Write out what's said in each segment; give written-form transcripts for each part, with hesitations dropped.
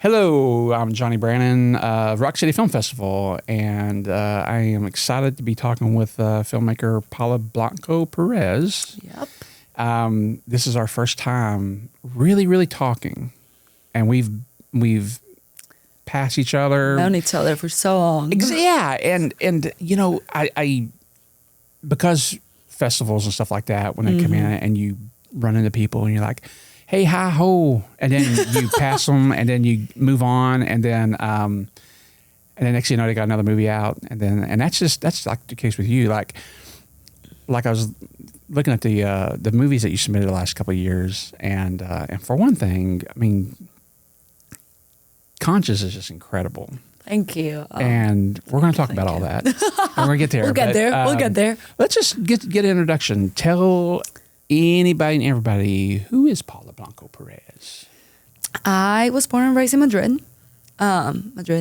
Hello, I'm Johnny Brannon of Rock City Film Festival, and I am excited to be talking with filmmaker Paula Blanco Perez. Yep. This is our first time really talking, and we've passed each other. Known each other for so long. Yeah, and you know, I because festivals and stuff like that, when they come in and you run into people and you're like, hey, hi ho, and then you pass them, and then you move on, and then next thing you know, they got another movie out, and that's like the case with you. Like I was looking at the movies that you submitted the last couple of years, and for one thing, I mean, Canchas is just incredible. Thank you. And we're going to talk about all that. And we're going to get there. We'll get there. Let's just get an introduction. Tell anybody and everybody, who is Paula Blanco Perez? I was born and raised in Madrid,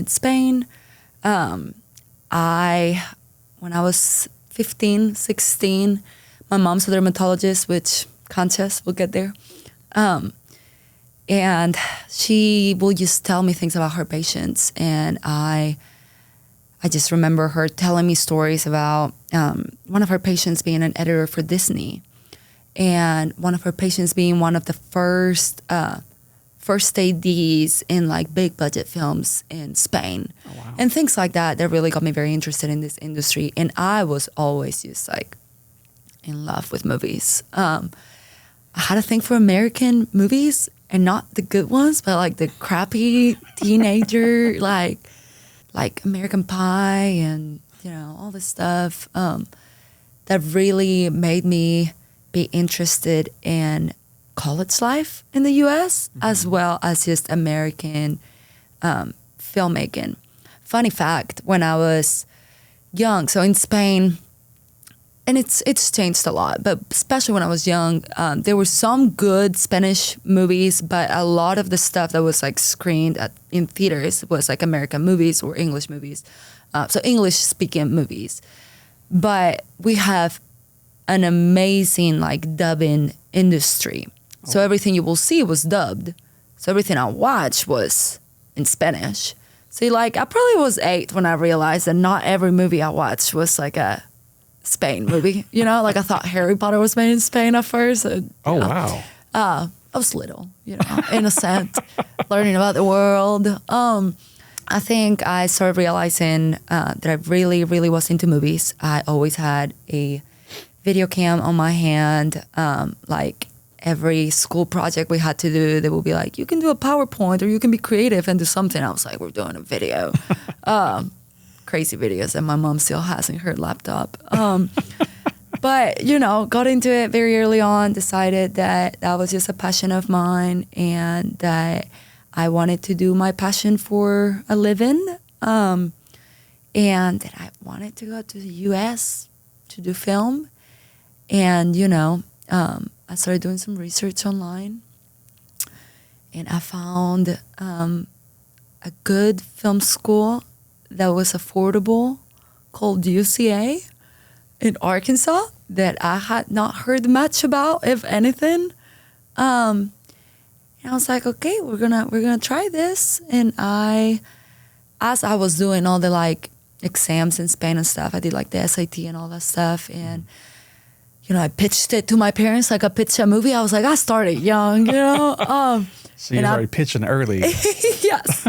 Spain. When I was 15, 16, my mom's a dermatologist, which Canchas, we'll get there. And she will just tell me things about her patients. And I just remember her telling me stories about one of her patients being an editor for Disney, and one of her patients being one of the first ADs in like big budget films in Spain. Oh, wow. And things like that really got me very interested in this industry. And I was always just like in love with movies. I had a thing for American movies, and not the good ones, but like the crappy teenager, like American Pie and, you know, all this stuff that really made me be interested in college life in the U.S. as well as just American filmmaking. Funny fact, when I was young, so in Spain, and it's changed a lot, but especially when I was young, there were some good Spanish movies, but a lot of the stuff that was like screened in theaters was like American movies or English movies, so English-speaking movies. But we have an amazing like dubbing industry. So everything you will see was dubbed. So everything I watched was in Spanish. So like I probably was 8 when I realized that not every movie I watched was like a Spain movie, you know, like I thought Harry Potter was made in Spain at first. Wow. I was little, you know, innocent, learning about the world. I think I started realizing that I really was into movies. I always had a video cam on my hand. Like every school project we had to do, they would be like, you can do a PowerPoint or you can be creative and do something. I was like, we're doing a video. Crazy videos that my mom still has in her laptop. But, you know, got into it very early on, decided that was just a passion of mine and that I wanted to do my passion for a living. And that I wanted to go to the U.S. to do film. And, you know, I started doing some research online, and I found a good film school that was affordable called UCA in Arkansas that I had not heard much about, if anything. And I was like, okay, we're gonna try this. And as I was doing all the like exams in Spain and stuff, I did like the SAT and all that stuff. And, you know, I pitched it to my parents like I pitched a movie. I was like, I started young, you know. So you were already pitching early. Yes.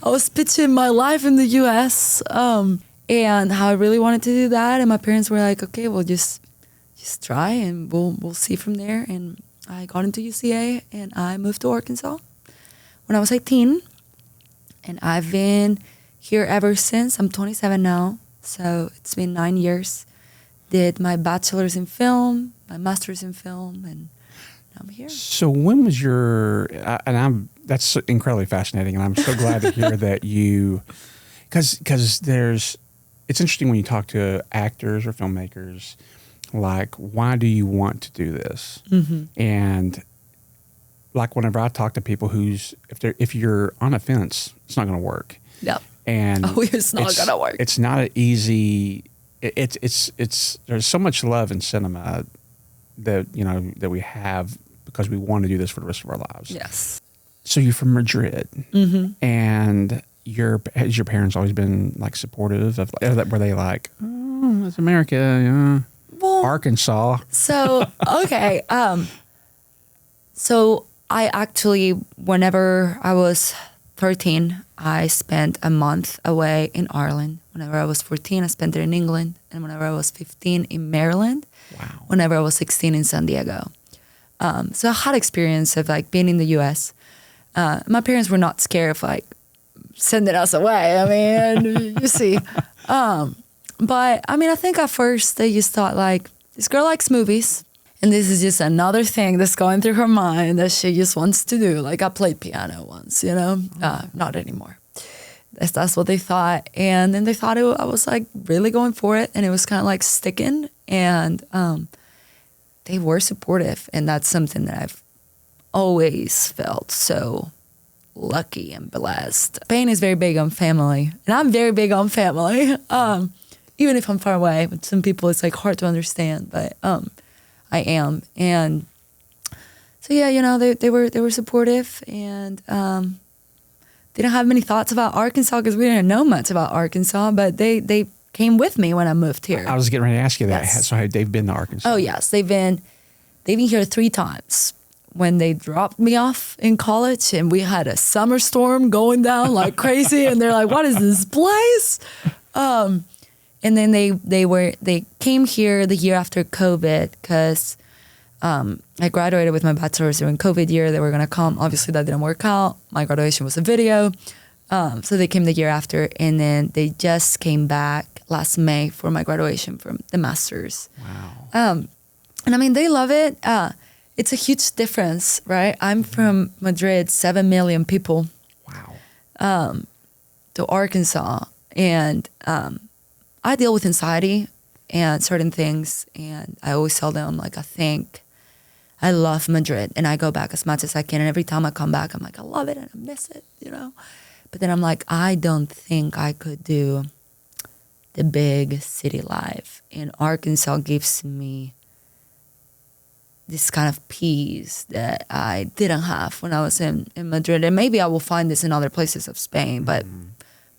I was pitching my life in the U.S. And how I really wanted to do that. And my parents were like, okay, we'll just try and we'll see from there. And I got into UCA and I moved to Arkansas when I was 18. And I've been here ever since. I'm 27 now. So it's been 9 years. Did my bachelor's in film, my master's in film, and I'm here. So when was your, that's incredibly fascinating, and I'm so glad to hear that you, because it's interesting when you talk to actors or filmmakers, like, why do you want to do this? Mm-hmm. And like whenever I talk to people if you're on a fence, it's not going to work. No. And it's not going to work. It's not an easy, it's there's so much love in cinema that, you know, that we have because we want to do this for the rest of our lives. Yes. So you're from Madrid, and has your parents always been like supportive of? Were they like, oh, it's America, Well, Arkansas? So okay, so I actually, whenever I was 13, I spent a month away in Ireland. Whenever I was 14, I spent it in England, and whenever I was 15, in Maryland. Wow. Whenever I was 16, in San Diego. So I had experience of like being in the U.S. My parents were not scared of like sending us away. I mean, you see. But I mean, I think at first they just thought like, this girl likes movies, and this is just another thing that's going through her mind that she just wants to do. Like I played piano once, not anymore. That's what they thought. And then they thought I was like really going for it, and it was kind of like sticking. And they were supportive, and that's something that I've always felt so lucky and blessed. Spain is very big on family, and I'm very big on family. Even if I'm far away, with some people it's like hard to understand, but I am. And so yeah, they were supportive, and didn't have many thoughts about Arkansas because we didn't know much about Arkansas, but they came with me when I moved here. I was getting ready to ask you that. Yes. So they've been to Arkansas? Oh yes, they've been here 3 times. When they dropped me off in college, and we had a summer storm going down like crazy, and they're like, "What is this place?" And then they came here the year after COVID because I graduated with my bachelor's during COVID year. They were gonna come. Obviously, that didn't work out. My graduation was a video, so they came the year after, and then they just came back last May for my graduation from the master's. Wow. And I mean, they love it. It's a huge difference, right? I'm from Madrid, 7 million people. Wow. To Arkansas, and I deal with anxiety and certain things, and I always tell them like, I love Madrid, and I go back as much as I can, and every time I come back, I'm like, I love it and I miss it, But then I'm like, I don't think I could do the big city life, and Arkansas gives me this kind of peace that I didn't have when I was in Madrid. And maybe I will find this in other places of Spain, but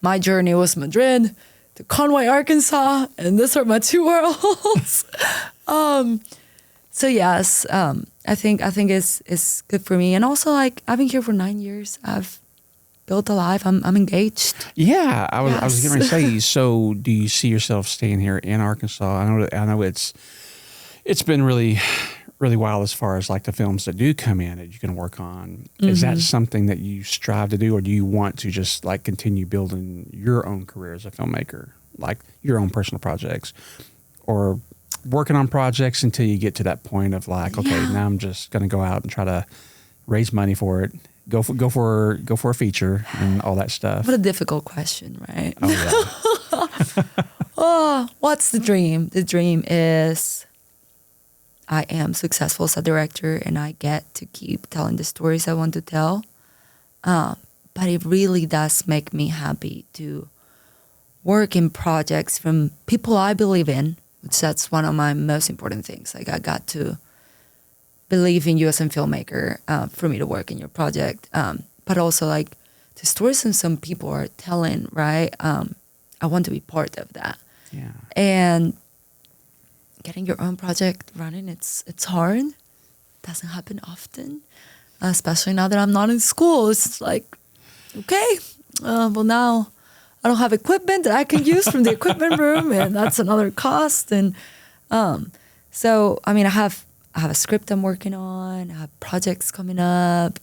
my journey was Madrid to Conway, Arkansas, and these are my 2 worlds. So yes, I think it's good for me. And also, like, I've been here for 9 years. I've built a life. I'm engaged. Yeah, I was getting ready to say, so do you see yourself staying here in Arkansas? I know it's been really wild as far as like the films that do come in that you can work on. Is that something that you strive to do, or do you want to just like continue building your own career as a filmmaker, like your own personal projects, or working on projects until you get to that point of like, okay, now I'm just going to go out and try to raise money for it, go for a feature and all that stuff? What a difficult question, right? Oh yeah. What's the dream? The dream is I am successful as a director, and I get to keep telling the stories I want to tell. But it really does make me happy to work in projects from people I believe in, which that's one of my most important things. Like, I got to believe in you as a filmmaker for me to work in your project. But also, like, the stories that some people are telling, right? I want to be part of that. Yeah. And getting your own project running, it's hard. Doesn't happen often, especially now that I'm not in school. It's like, okay, well, now I don't have equipment that I can use from the equipment room, and that's another cost. And so, I mean, I have a script I'm working on. I have projects coming up,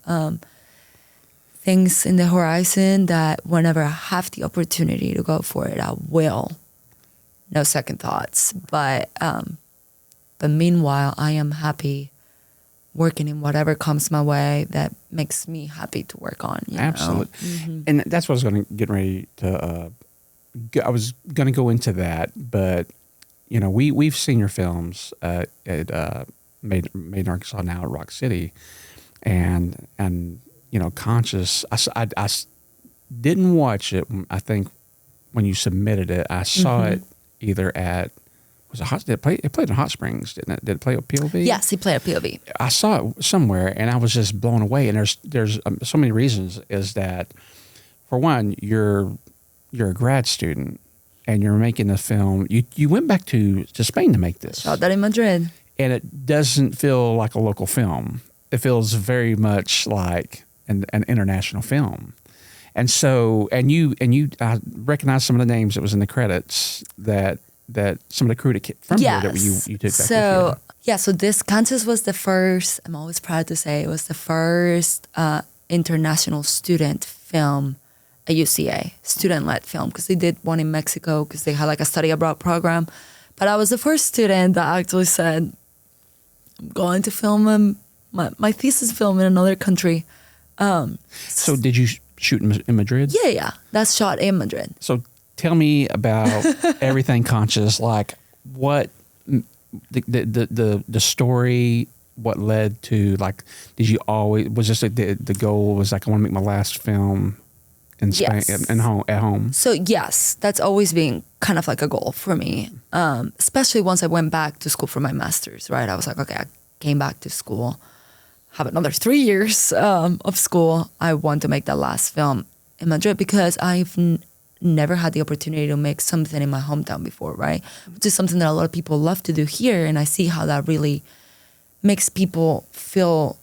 things in the horizon that whenever I have the opportunity to go for it, I will. No second thoughts. But meanwhile, I am happy working in whatever comes my way that makes me happy to work on. Absolutely. And that's what I was going to get ready to, I was going to go into that, but we've seen your films at Made in Arkansas, now at Rock City, and Canchas. I didn't watch it. I think when you submitted it, I saw it either at was it hot? It played in Hot Springs, didn't it? Did it play at POV? Yes, he played at POV. I saw it somewhere, and I was just blown away. And there's so many reasons. Is that, for one, you're a grad student, and you're making a film. You went back to Spain to make this. Shot that in Madrid. And it doesn't feel like a local film. It feels very much like an international film. And so, I recognize some of the names that was in the credits that some of the crew from here that you took back with you. So this Canchas was the first, I'm always proud to say, it was the first international student film at UCA, student-led film, because they did one in Mexico because they had like a study abroad program. But I was the first student that actually said, I'm going to film my thesis film in another country. So did you shoot in Madrid? Yeah. That's shot in Madrid. So tell me about everything Canchas, like what the story, what led to, like, did you always, was this the goal was like, I want to make my last film in Spain, at home? So yes, that's always been kind of like a goal for me, especially once I went back to school for my master's, right? I was like, okay, I came back to school, have another 3 years of school. I want to make that last film in Madrid because I've never had the opportunity to make something in my hometown before, right? Which is something that a lot of people love to do here, and I see how that really makes people feel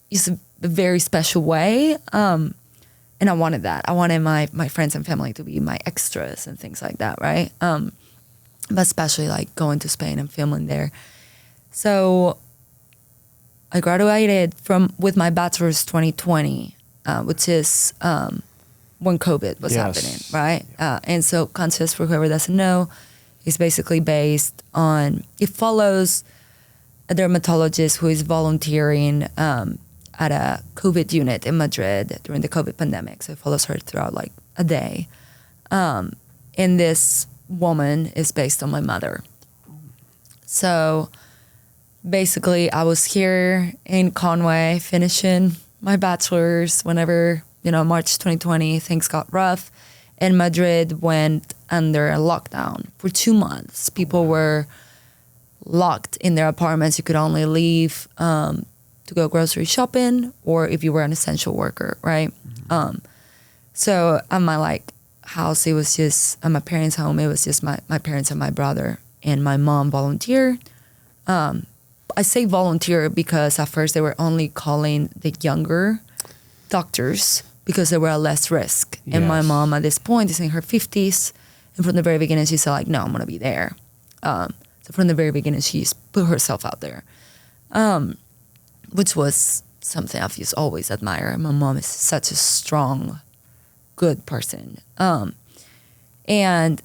it's a very special way. And I wanted that. I wanted my friends and family to be my extras and things like that, right? But especially like going to Spain and filming there. So I graduated with my bachelor's 2020, which is when COVID was happening, right? And so Canchas, for whoever doesn't know, is basically based on, it follows a dermatologist who is volunteering at a COVID unit in Madrid during the COVID pandemic. So it follows her throughout like a day. And this woman is based on my mother. So basically I was here in Conway finishing my bachelor's whenever, March 2020, things got rough. And Madrid went under a lockdown for 2 months. People were locked in their apartments. You could only leave to go grocery shopping, or if you were an essential worker, right? Mm-hmm. So at my house, it was just, at my parents' home, it was just my parents and my brother, and my mom volunteered. I say volunteer because at first they were only calling the younger doctors because they were at less risk. Yes. And my mom at this point is in her 50s, and from the very beginning she said no, I'm gonna be there. So from the very beginning she's put herself out there. Which was something I've just always admired. My mom is such a strong, good person. And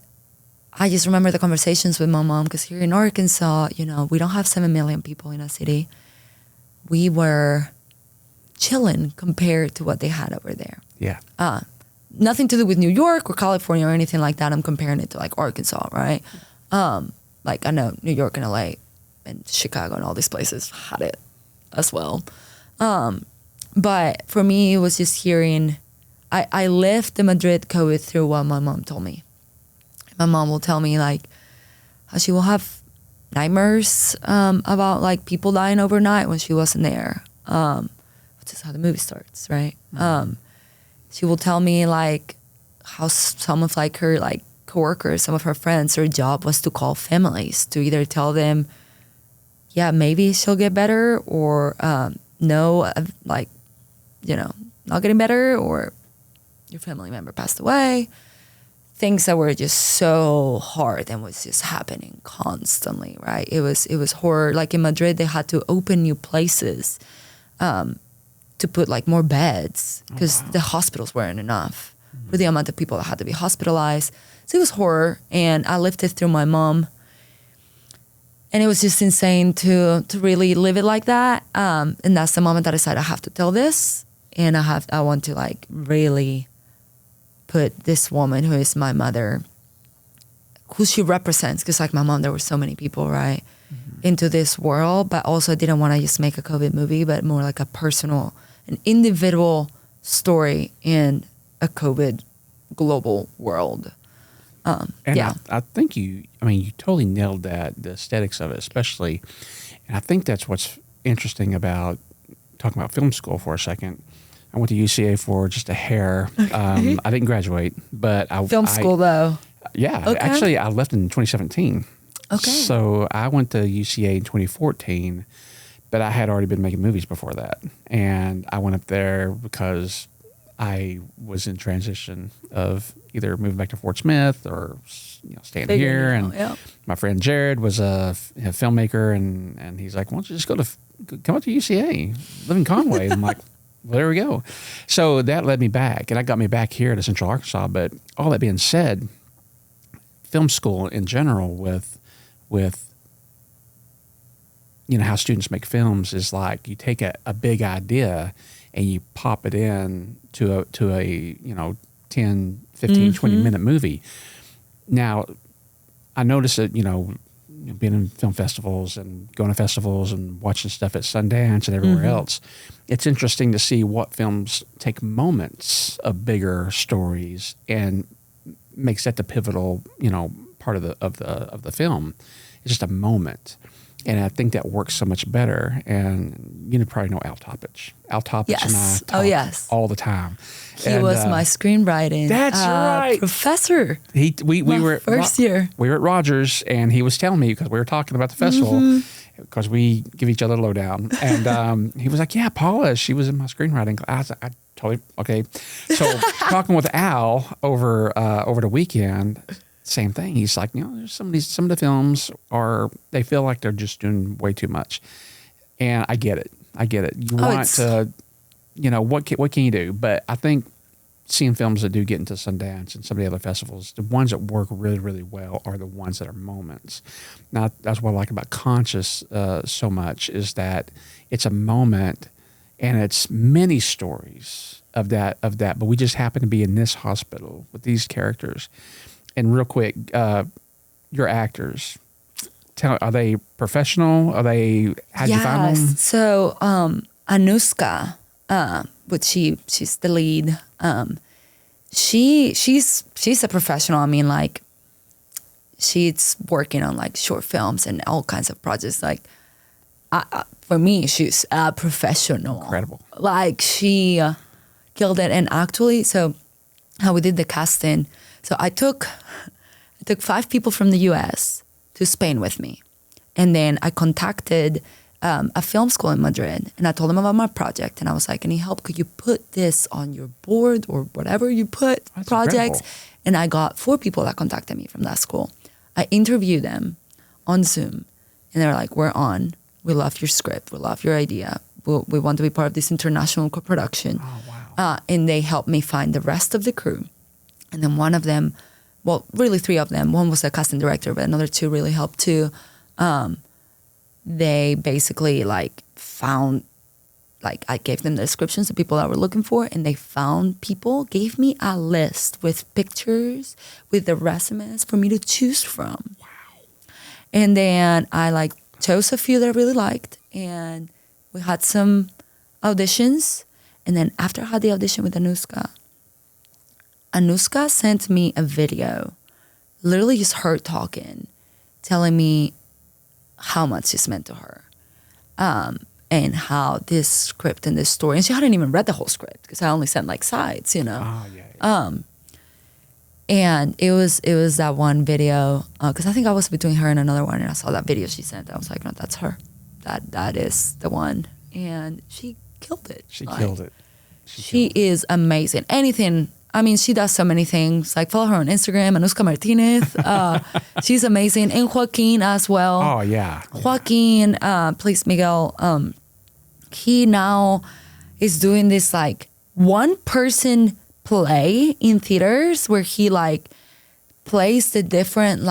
I just remember the conversations with my mom, because here in Arkansas, we don't have 7 million people in a city. We were chilling compared to what they had over there. Yeah. Nothing to do with New York or California or anything like that. I'm comparing it to like Arkansas, right? I know New York and LA and Chicago and all these places had it as well. But for me, it was just hearing, I lived the Madrid COVID through what my mom told me. My mom will tell me how she will have nightmares about people dying overnight when she wasn't there, which is how the movie starts, right? Mm-hmm. She will tell me how some of her coworkers, some of her friends, her job was to call families to either tell them, yeah, maybe she'll get better, or no, not getting better, or your family member passed away. Things that were just so hard and was just happening constantly, right? It was horror. Like in Madrid, they had to open new places to put more beds because the hospitals weren't enough for the amount of people that had to be hospitalized. So it was horror, and I lived it through my mom. And it was just insane to really live it like that. And that's the moment that I decided I have to tell this. And I want to really put this woman who is my mother, who she represents, because my mom, there were so many people, right, into this world. But also I didn't want to just make a COVID movie, but more like a personal, an individual story in a COVID global world. And I think you totally nailed that, the aesthetics of it, especially. And I think that's what's interesting about talking about film school for a second. I went to UCA for just a hair. I didn't graduate, but film school though. Yeah, okay. Actually, I left in 2017. Okay. So I went to UCA in 2014, but I had already been making movies before that, and I went up there because I was in transition of either moving back to Fort Smith or staying here. And my friend Jared was a filmmaker, and he's like, "Why don't you just come up to UCA, live in Conway?" I'm like, well, there we go. So that led me back, and that got me back here to Central Arkansas. But all that being said, film school in general, with how students make films, is like you take a big idea and you pop it in to a 10, 15, 20 minute movie. Now, I noticed that, being in film festivals and going to festivals and watching stuff at Sundance and everywhere else, it's interesting to see what films take moments of bigger stories and makes that the pivotal, part of the film. It's just a moment. And I think that works so much better. And you probably know Al Toppich. Al Toppich and I talk all the time. He was my screenwriting professor. We were first year. We were at Rogers, and he was telling me, because we were talking about the festival, because we give each other a lowdown. And he was like, "Yeah, Paula, she was in my screenwriting class." I totally okay. So talking with Al over the weekend. Same thing. He's like, there's some of the films they feel like they're just doing way too much, and I get it. You want to, what can you do? But I think seeing films that do get into Sundance and some of the other festivals, the ones that work really, really well are the ones that are moments. Now, that's what I like about Canchas so much, is that it's a moment, and it's many stories of that. But we just happen to be in this hospital with these characters. And real quick, your actors, are they professional? How'd you find them? So Anuska, but she's the lead. She's a professional. I mean, like, she's working on like short films and all kinds of projects. Like, for me, she's a professional. Incredible. Like, she killed it. And actually, so how we did the casting. So I took 5 people from the U.S. to Spain with me. And then I contacted a film school in Madrid, and I told them about my project. And I was like, "Any help? Could you put this on your board or whatever you put projects?" Incredible. And I got 4 people that contacted me from that school. I interviewed them on Zoom, and they were like, "We're on. We love your script. We love your idea. We want to be part of this international co-production." Oh, wow. And they helped me find the rest of the crew. And then one of them, well, really 3 of them, one was a casting director, but another 2 really helped too. They basically found, I gave them the descriptions of people that were looking for, and they found people, gave me a list with pictures, with the resumes for me to choose from. Wow. And then I chose a few that I really liked, and we had some auditions. And then after I had the audition with Anuska sent me a video, literally just her talking, telling me how much this meant to her, and how this script and this story, and she hadn't even read the whole script because I only sent sides, Oh, yeah. And it was that one video, because I think I was between her and another one, and I saw that video she sent. I was like, "No, that's her. That is the one," and she killed it. She killed it. She is amazing. She does so many things. Follow her on Instagram, Anuska Martinez. She's amazing. And Joaquin as well. Oh, yeah. Joaquin, please, Miguel. He now is doing this one-person play in theaters where he plays the different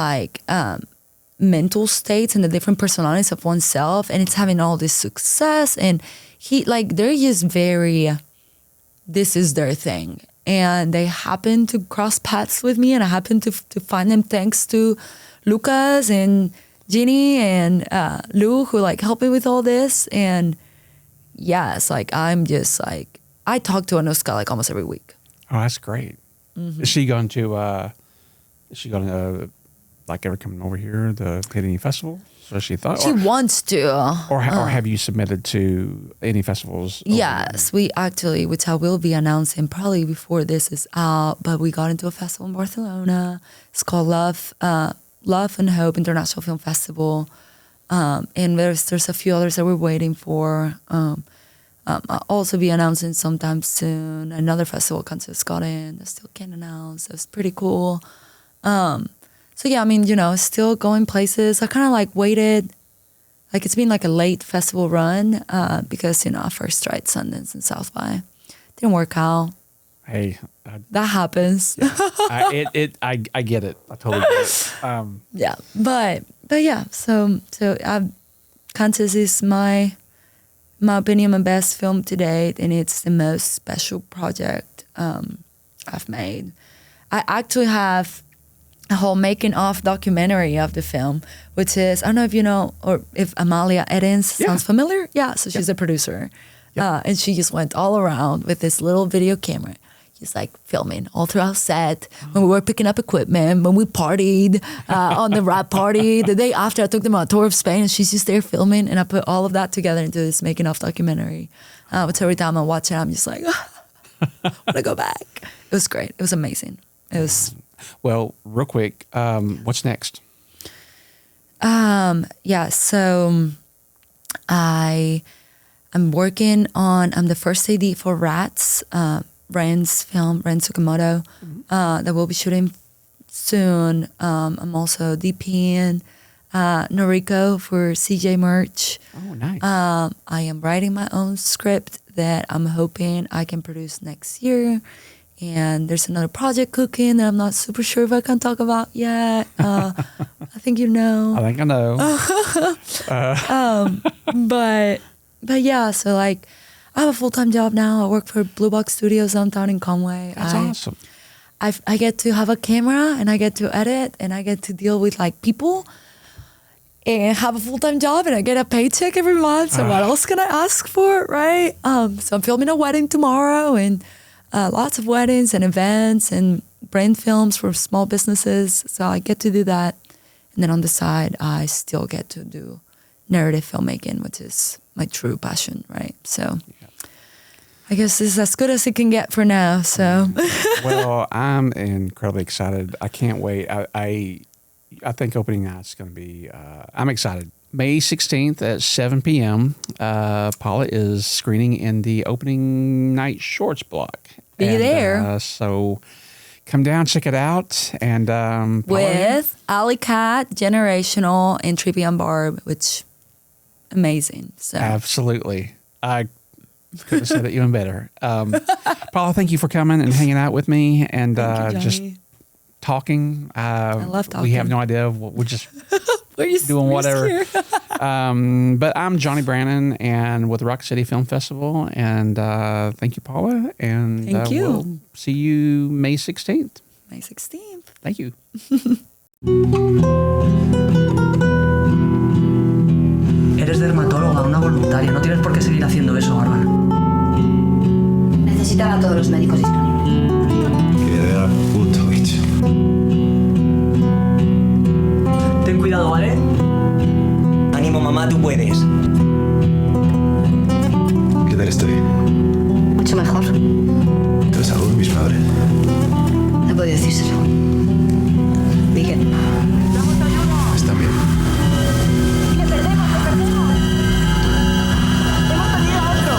mental states and the different personalities of oneself. And it's having all this success. And they're just very, this is their thing. And they happened to cross paths with me, and I happened to find them thanks to Lucas and Ginny and Lou, who helped me with all this. And yes, I'm just I talk to Anuska almost every week. Oh, that's great. Mm-hmm. Is she going to Is she going to ever come over here to hit any festival? So she thought she wants to. Or have you submitted to any festivals? Yes, we actually, which I will be announcing probably before this is out, but we got into a festival in Barcelona. It's called Love and Hope International Film Festival. And there's a few others that we're waiting for. I'll also be announcing sometime soon. Another festival Canchas got in. I still can't announce. It's pretty cool. So yeah, I mean, still going places. I kind of waited. It's been a late festival run because, I first tried Sundance and South by. Didn't work out. Hey. That happens. Yeah. I get it. I totally get it. Yeah. But yeah, so Canchas is my opinion, my best film to date, and it's the most special project I've made. I actually have a whole making of documentary of the film, which is, I don't know if you know or if Amalia Edens sounds familiar. Yeah, so she's a producer. And she just went all around with this little video camera. Just filming all throughout set, when we were picking up equipment, when we partied on the rap party. The day after, I took them on a tour of Spain, and she's just there filming, and I put all of that together into this making of documentary. Which every time I watch it, I'm just I want to go back. It was great. It was amazing. It was... Well, real quick, what's next? So I'm working on, I'm the first AD for Rats, Ren's film, Ren Tsukamoto, that we'll be shooting soon. I'm also DPing Noriko for CJ Merch. Oh, nice. I am writing my own script that I'm hoping I can produce next year. And there's another project cooking that I'm not super sure if I can talk about yet. I think you know. I think I know. But yeah, so I have a full-time job now. I work for Blue Box Studios downtown in Conway. That's awesome. I get to have a camera, and I get to edit, and I get to deal with people, and have a full-time job, and I get a paycheck every month. So what else can I ask for, right? So I'm filming a wedding tomorrow, and lots of weddings and events and brand films for small businesses. So I get to do that. And then on the side, I still get to do narrative filmmaking, which is my true passion, right? So I guess this is as good as it can get for now. So well, I'm incredibly excited. I can't wait. I think opening night's going to be, I'm excited. May 16th at 7 p.m., Paula is screening in the opening night shorts block. Be there. So come down, check it out. And with Alley Cat, Generational, and Trippy and Barb, which amazing. So absolutely. I could have said it even better. Paula, thank you for coming and hanging out with me and just talking. I love talking. We have no idea. We're just we're doing whatever. But I'm Johnny Brannon and with the Rock City Film Festival. And thank you, Paula. And thank you. We'll see you May 16th. May 16th. Thank you. Eres dermatóloga, una voluntaria. No tienes por qué seguir haciendo eso, Bárbara. Necesitan a todos los médicos disponibles. Qué puto bicho. Ten cuidado, ¿vale? Ánimo, mamá, tú puedes. ¿Qué tal estoy? Mucho mejor. ¿Tras algo de mis padres? No he podido decírselo. Miguel. Están bien. ¡Le perdemos, le perdemos! ¡Hemos perdido a otro!